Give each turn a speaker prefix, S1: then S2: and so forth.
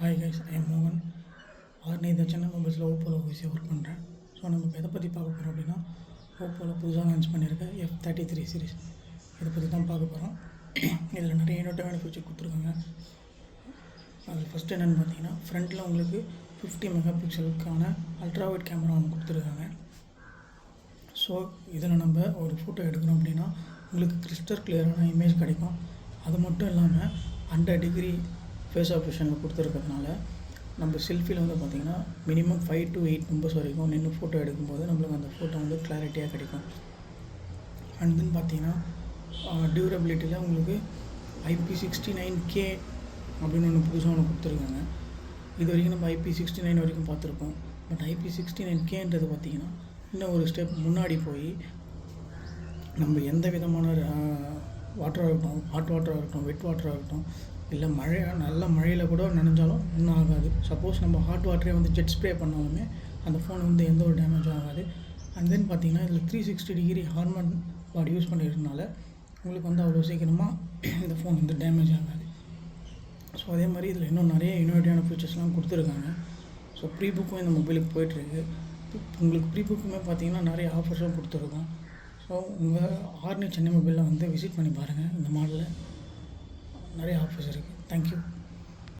S1: Hi guys, I am மோகன். இந்த Chennai மொபைல்ஸில் ஓப்போவில் ஓசியாக work பண்ணுறேன். ஸோ நம்ம இப்போ எதை பற்றி பார்க்க போகிறோம் அப்படின்னா, ஓப்போவில் புதுசாக லான்ச் பண்ணியிருக்க F33 சீரிஸ் இதை பற்றி தான் பார்க்க போகிறோம். இதில் நிறைய இன்னோவேட்டிவான ஃபீச்சர் கொடுத்துருக்காங்க. அதில் ஃபஸ்ட்டு என்னென்னு பார்த்தீங்கன்னா, ஃப்ரண்ட்டில் உங்களுக்கு 50 மெகா பிக்சலுக்கான அல்ட்ராவைட் கேமரா ஒன்று கொடுத்துருக்காங்க. ஸோ இதில் நம்ம ஒரு ஃபோட்டோ எடுக்கிறோம் அப்படின்னா உங்களுக்கு கிறிஸ்டல் கிளியரான இமேஜ் கிடைக்கும். அது மட்டும் இல்லாமல் 100 டிகிரி ஃபேஸ் ஆப்ரேஷனில் கொடுத்துருக்கிறதுனால நம்ம செல்ஃபியில் வந்து பார்த்திங்கன்னா மினிமம் 5 to 8 மெம்பர்ஸ் வரைக்கும் நின்று ஃபோட்டோ எடுக்கும்போது நம்மளுக்கு அந்த ஃபோட்டோ வந்து கிளாரிட்டியாக கிடைக்கும். அண்ட் தென் பார்த்திங்கன்னா டியூரபிலிட்டியில் உங்களுக்கு IP69K அப்படின்னு ஒன்று புதுசாக ஒன்று கொடுத்துருக்காங்க. இது வரைக்கும் நம்ம IP69 வரைக்கும் பார்த்துருக்கோம். பட் IP69Kன்றது பார்த்திங்கன்னா இன்னும் ஒரு ஸ்டெப் முன்னாடி போய் நம்ம எந்த விதமான வாட்டராக இருக்கட்டும், ஹாட் வாட்டராக இருக்கட்டும், வெட் வாட்டராக இருக்கட்டும், இல்லை நல்ல மழையில் கூட நனைஞ்சாலும் ஒன்றும் ஆகாது. சப்போஸ் நம்ம ஹாட் வாட்டரே வந்து ஜெட் ஸ்ப்ரே பண்ணாலுமே அந்த ஃபோன் வந்து எந்த ஒரு டேமேஜும் ஆகாது. அண்ட் தென் பார்த்திங்கன்னா இதில் 360 டிகிரி ஹார்மன் பாடி யூஸ் பண்ணியிருந்தனால உங்களுக்கு வந்து அவ்வளோ சீக்கிரமாக இந்த ஃபோன் வந்து டேமேஜ் ஆகாது. ஸோ அதே மாதிரி இதில் இன்னும் நிறைய இன்னோவேட்டிவான ஃபீச்சர்ஸ்லாம் கொடுத்துருக்காங்க. ஸோ ப்ரீ புக்கும் இந்த மொபைலுக்கு போயிட்டுருக்கு. உங்களுக்கு ப்ரீ புக்குமே பார்த்திங்கன்னா நிறைய ஆஃபர்ஸும் கொடுத்துருக்கோம். ஸோ உங்கள் சென்னை மொபைலில் வந்து விசிட் பண்ணி பாருங்கள். இந்த மாடலில் நிறைய ஆஃபர்ஸ் இருக்குது. தேங்க்யூ.